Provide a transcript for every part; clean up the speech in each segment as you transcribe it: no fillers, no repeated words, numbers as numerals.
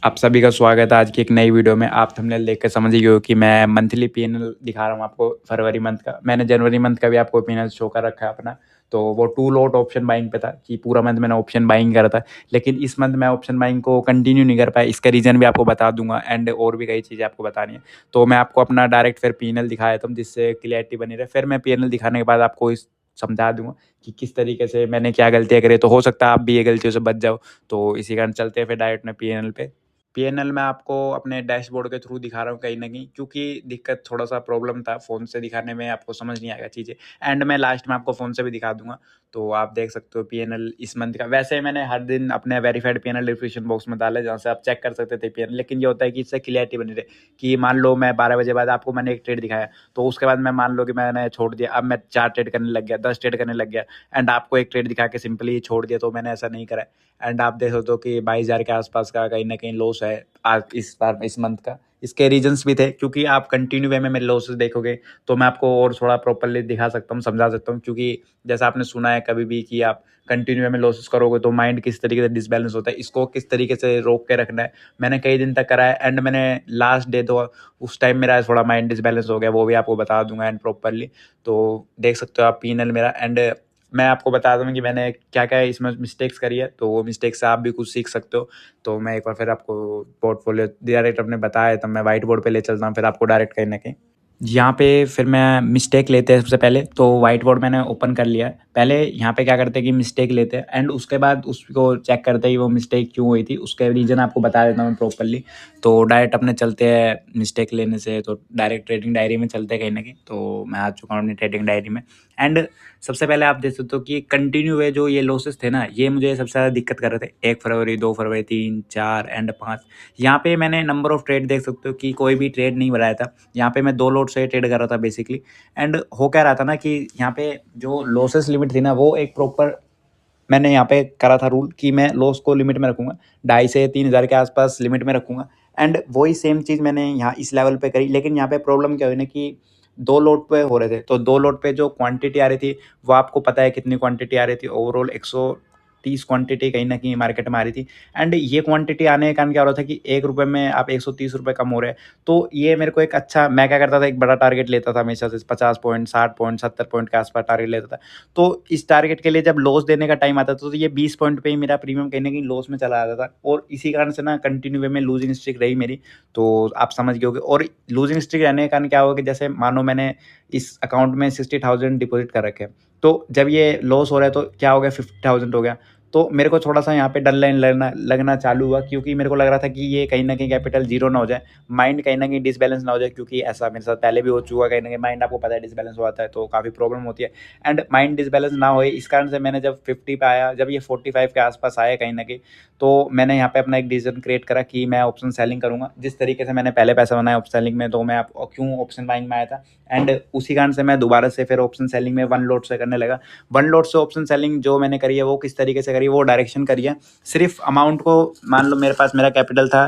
आप सभी का स्वागत है आज की एक नई वीडियो में। आप थंबनेल देख के समझ ही गए हो कि मैं मंथली पीएनएल दिखा रहा हूँ आपको फरवरी मंथ का। मैंने जनवरी मंथ का भी आपको पीएनएल शो कर रखा है अपना। तो वो टू लॉट ऑप्शन बाइंग पे था कि पूरा मंथ मैंने ऑप्शन बाइंग करा था। लेकिन इस मंथ मैं ऑप्शन बाइंग को कंटिन्यू नहीं कर पाया। इसका रीज़न भी आपको बता दूंगा एंड और भी कई चीज़ें आपको बतानी है। तो मैं आपको अपना डायरेक्ट फिर पीएनएल दिखाया था जिससे क्लियरिटी बनी रहे। फिर मैं पीएनएल दिखाने के बाद आपको इस समझा दूंगा कि किस तरीके से मैंने क्या गलतियाँ करी। तो हो सकता है आप भी ये गलतियों से बच जाओ। तो इसी कारण चलते हैं फिर डायरेक्ट में पीएनएल पे। पीएनएल मैं आपको अपने डैशबोर्ड के थ्रू दिखा रहा हूँ कहीं न कहीं, क्योंकि दिक्कत थोड़ा-सा प्रॉब्लम था, फ़ोन से दिखाने में आपको समझ नहीं आएगा चीज़ें। एंड मैं लास्ट में आपको फ़ोन से भी दिखा दूँगा, तो आप देख सकते हो पीएनएल इस मंथ का। वैसे मैंने हर दिन अपने वेरिफाइड पीएनएल डिस्क्रिप्शन बॉक्स में डाला है, जहाँ से आप चेक कर सकते थे पीएनएल। लेकिन ये होता है कि इससे क्लैरिटी बनी रहे कि मान लो मैं 12 बजे बाद आपको मैंने एक ट्रेड दिखाया, तो उसके बाद मैं मान लो कि मैंने छोड़ दिया, अब मैं 4 ट्रेड करने लग गया, 10 ट्रेड करने लग गया एंड आपको एक ट्रेड दिखा के सिंपली छोड़ दिया, तो मैंने ऐसा नहीं करा है। एंड आप देख सकते हो कि 22,000 के आसपास का कहीं न कहीं लॉस है आज इस बार इस मंथ का। इसके रीज़न्स भी थे, क्योंकि आप कंटिन्यू वे में मेरे लॉसेस देखोगे, तो मैं आपको और थोड़ा प्रॉपर्ली दिखा सकता हूँ, समझा सकता हूँ। क्योंकि जैसा आपने सुना है कभी भी कि आप कंटिन्यू वे में लॉसेस करोगे तो माइंड किस तरीके से डिसबैलेंस होता है, इसको किस तरीके से रोक के रखना है। मैंने कई दिन तक करा है एंड मैंने लास्ट डे तो उस टाइम मेरा थोड़ा माइंड डिसबैलेंस हो गया, वो भी आपको बता दूँगा एंड प्रॉपर्ली। तो देख सकते हो आप पीएनएल मेरा। एंड मैं आपको बता दूँ कि मैंने क्या-क्या इसमें मिस्टेक्स करी है, तो वो मिस्टेक से आप भी कुछ सीख सकते हो। तो मैं एक बार फिर आपको पोर्टफोलियो डायरेक्ट अपने बताया, तब मैं व्हाइट बोर्ड पे ले चलता हूँ फिर आपको डायरेक्ट कहीं न कहीं। यहाँ पे फिर मैं मिस्टेक लेते हैं सबसे पहले, तो व्हाइट बोर्ड मैंने ओपन कर लिया है। पहले यहाँ पे क्या करते हैं कि मिस्टेक लेते हैं एंड उसके बाद उसको चेक करते हैं कि वो मिस्टेक क्यों हुई थी, उसके रीज़न आपको बता देता हूँ मैं प्रॉपर्ली। तो डायरेक्ट अपने चलते हैं मिस्टेक लेने से, तो डायरेक्ट ट्रेडिंग डायरी में चलते हैं कहीं न कहीं। तो मैं आ चुका हूँ अपनी ट्रेडिंग डायरी में। एंड सबसे पहले आप देख सकते हो कि कंटिन्यू हुए जो ये लॉसेस थे ना, ये मुझे सबसे ज़्यादा दिक्कत कर रहे थे। 1 फरवरी, 2 फरवरी, 3, 4 एंड 5। यहाँ पे मैंने नंबर ऑफ ट्रेड देख सकते हो कि कोई भी ट्रेड नहीं बनाया था। यहाँ पे मैं 2 लोट से ट्रेड कर रहा था बेसिकली। एंड हो क्या रहा था ना कि यहाँ पे जो लॉसेस लिमिट थी ना, वो एक प्रॉपर मैंने यहाँ पे करा था रूल कि मैं लॉस को लिमिट में रखूँगा। 2.5 से 3,000 के आसपास लिमिट में रखूँगा। एंड वही सेम चीज़ मैंने यहाँ इस लेवल पे करी। लेकिन यहाँ पे प्रॉब्लम क्या हुई ना कि 2 लोट पे हो रहे थे। तो 2 लोट पे जो क्वांटिटी आ रही थी, वो आपको पता है कितनी क्वांटिटी आ रही थी। ओवरऑल 130 क्वांटिटी कहीं न कहीं मार्केट में आ रही थी। एंड ये क्वांटिटी आने के कारण क्या हो रहा था कि ₹1 में आप ₹130 कम हो रहे हैं। तो ये मेरे को एक अच्छा, मैं क्या करता था, एक बड़ा टारगेट लेता था हमेशा से, 50 पॉइंट, 60 पॉइंट, 70 पॉइंट के आसपास टारगेट लेता था। तो इस टारगेट के लिए जब लॉस देने का टाइम आता था, तो ये 20 पॉइंट पे ही मेरा प्रीमियम कहीं न कहीं लॉस में चला जाता था और इसी कारण से ना कंटिन्यू वे में लूज़िंग स्ट्रीक रही मेरी। तो आप समझ गए होंगे। और लूज़िंग स्ट्रीक रहने के कारण क्या हुआ कि जैसे मानो मैंने इस अकाउंट में 60,000 डिपॉज़िट कर रखे हैं, तो जब ये लॉस हो रहा है तो क्या हो गया, 50,000 हो गया। तो मेरे को थोड़ा-सा यहाँ पे डर लाइन लगना लगना चालू हुआ, क्योंकि मेरे को लग रहा था कि ये कहीं न कहीं कैपिटल ज़ीरो ना हो जाए, माइंड कहीं न कहीं डिसबैलेंस ना हो जाए, क्योंकि ऐसा मेरे साथ पहले भी हो चुका है। कहीं न कहीं माइंड आपको पता है डिसबैलेंस हो जाता है, तो काफ़ी प्रॉब्लम होती है। एंड माइंड डिसबैलेंस ना होए, इस कारण से मैंने जब 50 पे आया, जब ये 45 के आसपास आया कहीं न कहीं, तो मैंने यहाँ पे अपना एक डिसीजन क्रिएट करा कि मैं ऑप्शन सेलिंग करूँगा। जिस तरीके से मैंने पहले पैसा बनाया ऑप्शन सेलिंग में, तो मैं आप क्यों ऑप्शन बाइंग में आया था। एंड उसी कारण से मैं दोबारा से फिर ऑप्शन सेलिंग में 1 लॉट से करने लगा। 1 लॉट से ऑप्शन सेलिंग जो मैंने करी है, वो किस तरीके से करी है, वो डायरेक्शन करी है। सिर्फ अमाउंट को मान लो, मेरे पास मेरा कैपिटल था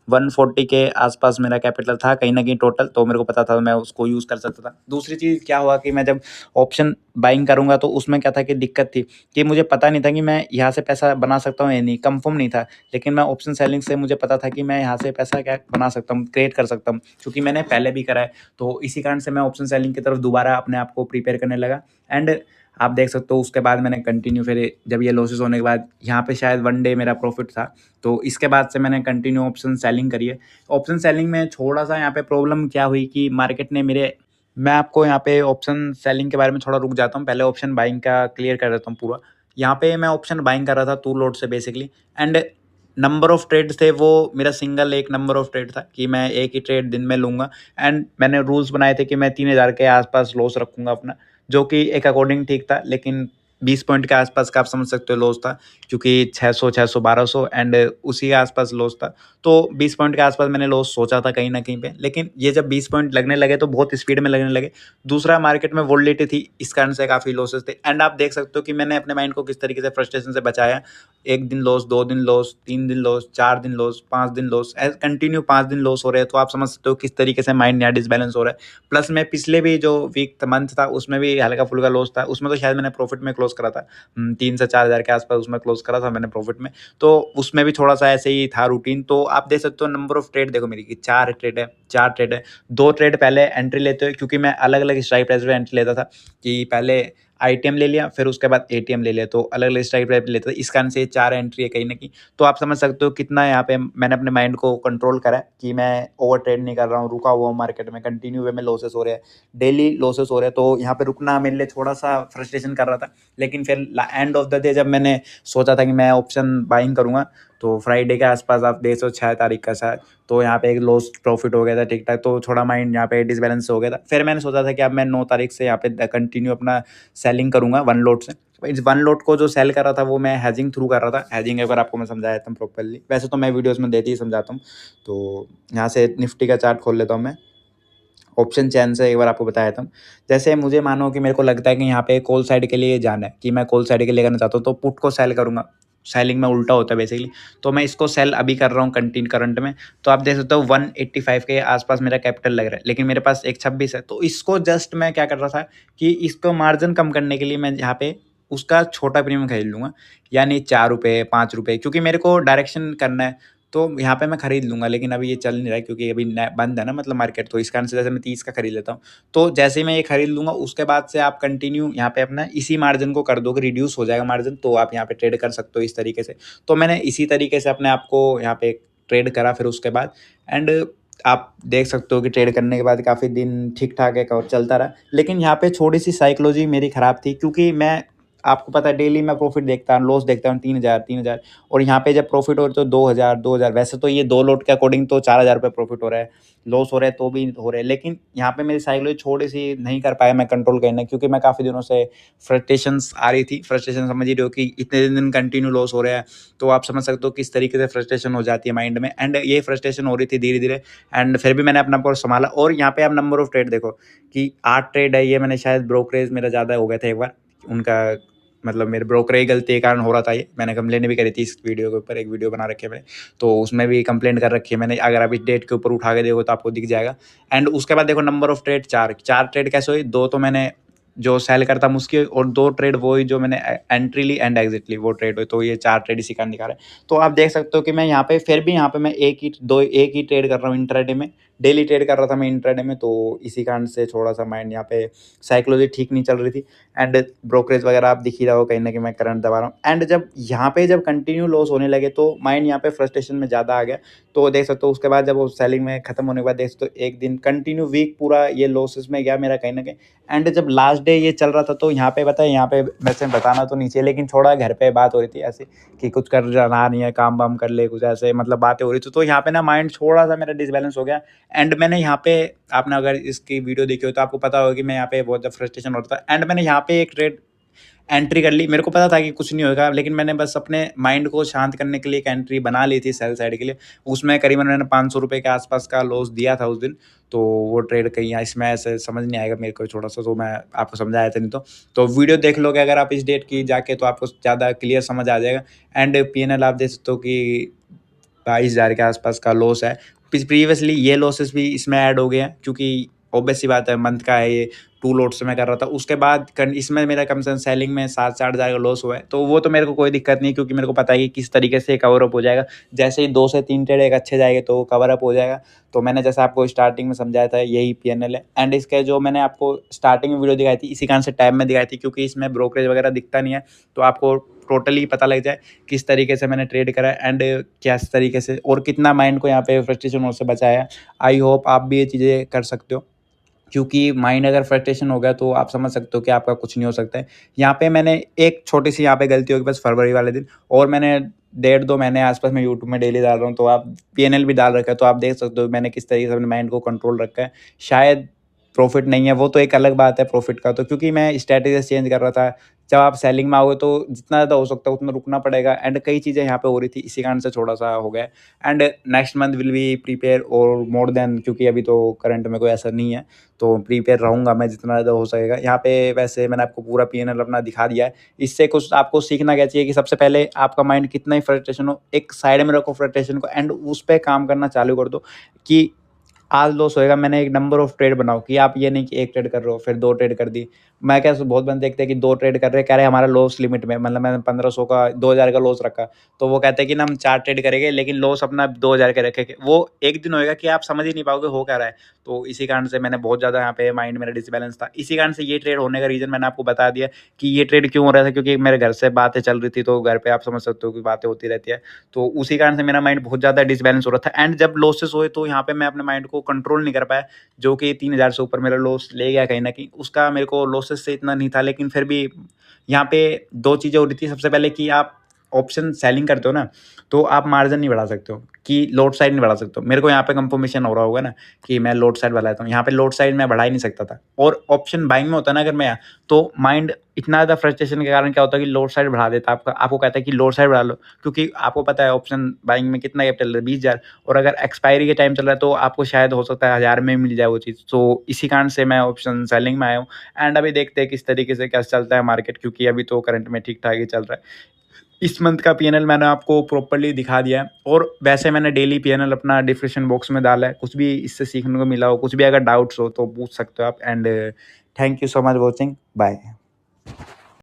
140 के आसपास, मेरा कैपिटल था कहीं न कहीं टोटल, तो मेरे को पता था मैं उसको यूज़ कर सकता था। दूसरी चीज़ क्या हुआ कि मैं जब ऑप्शन बाइंग करूँगा, तो उसमें क्या था कि दिक्कत थी कि मुझे पता नहीं था कि मैं यहाँ से पैसा बना सकता हूँ या नहीं, कन्फर्म नहीं था। लेकिन मैं ऑप्शन सेलिंग से मुझे पता था कि मैं यहाँ से पैसा क्या बना सकता हूँ, क्रिएट कर सकता हूँ, क्योंकि मैंने पहले भी करा है। तो इसी कारण से मैं ऑप्शन सेलिंग की तरफ दोबारा अपने आप को प्रिपेयर करने लगा। एंड आप देख सकते हो उसके बाद मैंने कंटिन्यू, फिर जब ये लॉसेस होने के बाद यहाँ पे शायद 1 डे मेरा प्रॉफिट था, तो इसके बाद से मैंने कंटिन्यू ऑप्शन सेलिंग करी है। ऑप्शन सेलिंग में थोड़ा-सा यहाँ पे प्रॉब्लम क्या हुई कि मार्केट ने मेरे मैं आपको यहाँ पे ऑप्शन सेलिंग के बारे में थोड़ा रुक जाता हूँ, पहले ऑप्शन बाइंग का क्लियर कर देता हूँ पूरा। यहाँ पे मैं ऑप्शन बाइंग कर रहा था 2 लॉट से basically. And number of trades थे, वो मेरा सिंगल एक नंबर ऑफ ट्रेड था कि मैं एक ही ट्रेड दिन में लूँगा। एंड मैंने रूल्स बनाए थे कि मैं 3,000 के आसपास लॉस रखूँगा अपना, जो कि एक अकॉर्डिंग ठीक था। लेकिन 20 पॉइंट के आसपास का आप समझ सकते हो लॉस था, क्योंकि 600, 600, 1200 एंड उसी के आसपास लॉस था। तो 20 पॉइंट के आसपास मैंने लॉस सोचा था कहीं न कहीं पे, लेकिन ये जब 20 पॉइंट लगने लगे, तो बहुत स्पीड में लगने लगे। दूसरा, मार्केट में वोलेटिलिटी थी, इस कारण से काफ़ी लॉसेस थे। एंड आप देख सकते हो कि मैंने अपने माइंड को किस तरीके से फ्रस्ट्रेशन से बचाया। 1 दिन लॉस, 2 दिन लॉस, 3 दिन लॉस, 4 दिन लॉस, 5 दिन लॉस, कंटिन्यू 5 दिन लॉस हो रहे हैं, तो आप समझ सकते हो किस तरीके से माइंड यहाँ डिसबैलेंस हो रहा है। प्लस मैं पिछले भी जो वीक मंथ था, उसमें भी हल्का-फुल्का लॉस था, उसमें तो शायद मैंने प्रॉफिट में क्लोज़ करा था। 3 से 4,000 के आस-पास उसमें क्लोज़ करा था मैंने प्रॉफ़िट में। तो उसमें भी थोड़ा-सा ऐसे ही था रूटीन। तो आप देख सकते हो नंबर ऑफ ट्रेड देखो मेरी कि 4 ट्रेड है, 4 ट्रेड है। 2 ट्रेड पहले एंट्री लेते हुए, क्योंकि मैं अलग-अलग स्ट्राइक प्राइस पे एंट्री लेता था कि पहले आईटीएम ले लिया, फिर उसके बाद एटीएम ले लिया, तो अलग-अलग स्ट्राइक प्राइस पे लेता था। इस कारण से ये 4 एंट्री है कहीं न कहीं। तो आप समझ सकते हो कितना यहाँ पे मैंने अपने माइंड को कंट्रोल करा है कि मैं ओवर ट्रेड नहीं कर रहा हूँ, रुका हुआ हूँ मार्केट में, कंटिन्यू वे में लॉसेस हो रहे हैं, डेली लॉसेस हो रहे हैं। तो यहाँ पे रुकना मेरे लिए थोड़ा-सा फ्रस्ट्रेशन कर रहा था। लेकिन फिर एंड ऑफ द डे जब मैंने सोचा था कि मैं ऑप्शन बाइंग करूँगा, तो फ्राइडे के आस-पास आप देख सकते हो 6 तारीख का शायद, तो यहाँ पे एक लॉस प्रॉफिट हो गया था ठीक-ठाक, तो थोड़ा माइंड यहाँ पे डिसबैलेंस हो गया था। फिर मैंने सोचा था कि अब मैं 9 तारीख से यहाँ पे कंटिन्यू अपना सेलिंग करूँगा 1 लॉट से। इस 1 लॉट को जो सेल कर रहा था वो मैं हेजिंग थ्रू कर रहा था। हेजिंग एक बार आपको मैं समझाया था प्रॉपर्ली। वैसे तो मैं वीडियोज़ में देते ही समझाता हूँ। तो यहाँ से निफ्टी का चार्ट खोल लेता हूँ मैं। ऑप्शन चेन से एक बार आपको बताया था। जैसे मुझे मानो कि मेरे को लगता है कि यहाँ पे कॉल साइड के लिए जाना है, कि मैं कॉल साइड के लिए करना चाहता हूँ, तो पुट को सेल करूँगा। सेलिंग में उल्टा होता है बेसिकली। तो मैं इसको सेल अभी कर रहा हूँ करंट में। तो आप देख सकते हो 185 के आसपास मेरा कैपिटल लग रहा है, लेकिन मेरे पास एक 26 है। तो इसको जस्ट मैं क्या कर रहा था कि इसको मार्जिन कम करने के लिए मैं यहाँ पे उसका छोटा प्रीमियम खरीद लूँगा, यानी ₹4 ₹5, क्योंकि मेरे को डायरेक्शन करना है। तो यहाँ पे मैं खरीद लूँगा, लेकिन अभी ये चल नहीं रहा है क्योंकि अभी बंद है ना, मतलब मार्केट, तो इस कारण से जैसे मैं 30 का खरीद लेता हूँ। तो जैसे ही मैं ये खरीद लूँगा, उसके बाद से आप कंटिन्यू यहाँ पे अपना इसी मार्जिन को कर दोगे, रिड्यूस हो जाएगा मार्जिन, तो आप यहाँ पे ट्रेड कर सकते हो इस तरीके से। तो मैंने इसी तरीके से अपने आप को यहाँ पे ट्रेड करा फिर उसके बाद। एंड आप देख सकते हो कि ट्रेड करने के बाद काफ़ी दिन ठीक ठाक है और चलता रहा। लेकिन यहाँ पे थोड़ी सी साइकोलॉजी मेरी खराब थी, क्योंकि मैं, आपको पता है, डेली मैं प्रॉफिट देखता हूँ, लॉस देखता हूँ 3,000 और यहाँ पे जब प्रॉफिट हो रहा है तो 2,000 वैसे तो ये 2 लॉट के अकॉर्डिंग तो 4,000 रुपये प्रॉफिट हो रहा है, लॉस हो रहा है तो भी हो रहा है। लेकिन यहाँ पे मेरी साइकोलॉजी थोड़ी-सी नहीं कर पाया मैं कंट्रोल करना, क्योंकि मैं काफ़ी दिनों से फ्रस्ट्रेशंस आ रही थी। फ्रस्ट्रेशन समझ ही रहे हो कि इतने दिन कंटिन्यू लॉस हो रहा है, तो आप समझ सकते हो किस तरीके से फ्रस्ट्रेशन हो जाती है माइंड में। एंड ये फ्रस्ट्रेशन हो रही थी धीरे-धीरे, एंड फिर भी मैंने अपना पूरा सँभाला। और यहाँ पे आप नंबर ऑफ ट्रेड देखो कि 8 ट्रेड है, ये मैंने शायद ब्रोकरेज मेरा ज़्यादा हो गया था एक बार, उनका मतलब मेरे ब्रोकर की गलती के कारण हो रहा था ये। मैंने कंप्लेंट भी करी थी इस वीडियो के ऊपर, एक वीडियो बना रखी है मैंने, तो उसमें भी कंप्लेंट कर रखी है मैंने। अगर आप इस डेट के ऊपर उठा के देखो तो आपको दिख जाएगा। एंड उसके बाद देखो नंबर ऑफ ट्रेड 4 ट्रेड कैसे हुई, 2 तो मैंने जो सेल करता हूँ उसकी, और 2 ट्रेड वो हुई जो मैंने एंट्री ली एंड एग्जिट ली, वो ट्रेड हुई। तो ये 4 ट्रेड इसी कारण दिखा रहा है। तो आप देख सकते हो कि मैं यहाँ पे फिर भी यहाँ पे मैं एक ही ट्रेड कर रहा हूँ इंट्राडे में। डेली ट्रेड कर रहा था मैं इंट्राडे में, तो इसी कारण से थोड़ा-सा माइंड यहाँ पे साइकोलॉजी ठीक नहीं चल रही थी। एंड ब्रोकरेज वगैरह आप दिख ही रहा हो कहीं न कहीं मैं करंट दबा रहा हूँ। एंड जब कंटिन्यू लॉस होने लगे तो माइंड यहाँ पे फ्रस्ट्रेशन में ज़्यादा आ गया। तो देख सकते हो उसके बाद जब वो सेलिंग में खत्म होने के बाद देख सकते हो एक दिन कंटिन्यू वीक पूरा ये लॉसेस में गया मेरा कहीं न कहीं। एंड जब लास्ट डे ये चल रहा था तो यहाँ पे पता है, यहाँ पे वैसे बताना तो नहीं चाहिए, लेकिन थोड़ा घर पे बात हो रही थी ऐसे कि कुछ कर रहा नहीं है, काम-वाम कर ले, कुछ ऐसे मतलब बातें हो रही थी। तो यहाँ पे ना माइंड थोड़ा-सा मेरा डिसबैलेंस हो गया। एंड मैंने यहाँ पे, आपने अगर इसकी वीडियो देखी हो तो आपको पता होगा कि मैं यहाँ पे बहुत ज़्यादा फ्रस्ट्रेशन हो रहा था। एंड मैंने यहाँ पे एक ट्रेड एंट्री कर ली। मेरे को पता था कि कुछ नहीं होगा, लेकिन मैंने बस अपने माइंड को शांत करने के लिए एक एंट्री बना ली थी सेल साइड के लिए। उसमें करीबन मैंने ₹500 के आसपास का लॉस दिया था उस दिन। तो वो ट्रेड कहीं यहाँ इसमें ऐसे समझ नहीं आएगा मेरे को थोड़ा-सा, तो मैं आपको समझाया था नहीं तो। तो वीडियो देख लोगे अगर आप इस डेट की जाके, तो आपको ज़्यादा क्लियर समझ आ जाएगा। एंड पीएनएल आप देख सकते हो कि 22,000 के आसपास का लॉस है। प्रीवियसली ये लॉसेस भी इसमें ऐड हो गए हैं, क्योंकि ऑब्वियस सी बात है, मंथ का है ये, 2 लॉट्स में कर रहा था। उसके बाद इसमें मेरा कम से कम सेलिंग में 7-8 हज़ार का लॉस हुआ है। तो वो तो मेरे को कोई दिक्कत नहीं है, क्योंकि मेरे को पता है कि किस तरीके से कवर अप हो जाएगा। जैसे ही 2 से 3 ट्रेड एक अच्छे जाएँगे तो कवर अप हो जाएगा। तो मैंने जैसा आपको स्टार्टिंग में समझाया था, यही पीएनएल है। एंड इसके जो मैंने आपको स्टार्टिंग में वीडियो दिखाई थी, इसी कारण से टैब में दिखाई थी, क्योंकि इसमें ब्रोकरेज वगैरह दिखता नहीं है। तो आपको टोटली पता लग जाए किस तरीके से मैंने ट्रेड करा है, एंड किस तरीके से और कितना माइंड को यहाँ पे फ्रस्ट्रेशन होने से बचाया है। आई होप आप भी ये चीज़ें कर सकते हो, क्योंकि माइंड अगर फ्रस्ट्रेशन हो गया तो आप समझ सकते हो कि आपका कुछ नहीं हो सकता है। यहाँ पे मैंने एक छोटी-सी यहाँ पे गलती होगी बस फरवरी वाले दिन, और मैंने 1.5-2 महीने आस-पास मैं यूट्यूब में डेली डाल रहा हूँ, तो आप पीएनएल भी डाल रखा है, तो आप देख सकते हो मैंने किस तरीके से अपने माइंड को कंट्रोल रखा है। शायद प्रॉफ़िट नहीं है, वो तो एक अलग बात है प्रॉफ़िट का तो, क्योंकि मैं स्ट्रैटेजीज़ चेंज कर रहा था। जब आप सेलिंग में आओगे तो जितना ज़्यादा हो सकता है उतना रुकना पड़ेगा, एंड कई चीज़ें यहाँ पे हो रही थी, इसी कारण से थोड़ा-सा हो गया। And next month will be prepare और मोर देन, क्योंकि अभी तो करंट में कोई ऐसा नहीं है, तो प्रिपेयर रहूँगा मैं जितना ज़्यादा हो सकेगा। यहाँ पे वैसे मैंने आपको पूरा पीएनएल अपना दिखा दिया है। इससे कुछ आपको सीखना क्या चाहिए कि सबसे पहले आपका माइंड कितना ही फ्रस्ट्रेशन हो, एक साइड में रखो फ्रस्ट्रेशन को, एंड उस पे काम करना चालू कर दो कि आज लॉस होएगा, मैंने एक नंबर ऑफ ट्रेड बनाओ, कि आप ये नहीं कि 1 ट्रेड कर रहे हो, फिर 2 ट्रेड कर दी, मैं क्या बहुत बंदे देखते हैं कि 2 ट्रेड कर रहे हैं, कह रहे हैं हमारा लॉस लिमिट में, मतलब मैंने 1500 का 2000 का लॉस रखा, तो वो कहते हैं कि ना हम 4 ट्रेड करेंगे लेकिन लॉस अपना 2000 का रखेंगे। वो एक दिन होएगा कि आप समझ ही नहीं पाओगे हो क्या रहा है। तो इसी कारण से मैंने बहुत ज़्यादा यहाँ पे माइंड मेरा डिसबैलेंस था। इसी कारण से ये ट्रेड होने का रीज़न मैंने आपको बता दिया कि ये ट्रेड क्यों हो रहा था, क्योंकि मेरे घर से बातें चल रही थी, तो घर पे आप समझ सकते हो कि बातें होती रहती है। तो उसी कारण से मेरा माइंड बहुत ज़्यादा डिसबैलेंस हो रहा था एंड जब लॉसेस हुए तो यहाँ पे मैं अपने माइंड को कंट्रोल नहीं कर पाया, जो कि 3000 से ऊपर मेरा लॉस ले गया कहीं न कहीं। उसका मेरे को लॉसेस से इतना नहीं था, लेकिन फिर भी यहाँ पे 2 चीज़ें हो रही थी। सबसे पहले कि आप ऑप्शन सेलिंग करते हो ना, तो आप मार्जिन नहीं बढ़ा सकते हो, कि लोड साइड नहीं बढ़ा सकते हो। मेरे को यहाँ पे कंफर्मेशन हो रहा होगा ना कि मैं लोड साइड बढ़ाता हूँ, यहाँ पे लोड साइड मैं बढ़ा ही नहीं सकता था। और ऑप्शन बाइंग में होता है ना अगर मैं, तो माइंड इतना ज़्यादा फ्रस्ट्रेशन के कारण क्या होता है कि लोड साइड बढ़ा देता है आपका, आपको कहता है कि लोड साइड बढ़ा लो, क्योंकि आपको पता है ऑप्शन बाइंग में कितना कैपिटल है, 20,000, और अगर एक्सपायरी के टाइम चल रहा है तो आपको शायद हो सकता है 1000 में मिल जाए वो चीज़। तो इसी कारण से मैं ऑप्शन सेलिंग में आया हूँ एंड अभी देखते हैं किस तरीके से क्या चलता है मार्केट, क्योंकि अभी तो करंट में ठीक-ठाक ही चल रहा है। इस मंथ का पीएनएल मैंने आपको प्रॉपर्ली दिखा दिया है और वैसे मैंने डेली पीएनएल अपना डिस्क्रिप्शन बॉक्स में डाला है। कुछ भी इससे सीखने को मिला हो, कुछ भी अगर डाउट्स हो तो पूछ सकते हो आप and thank you so much watching. Bye.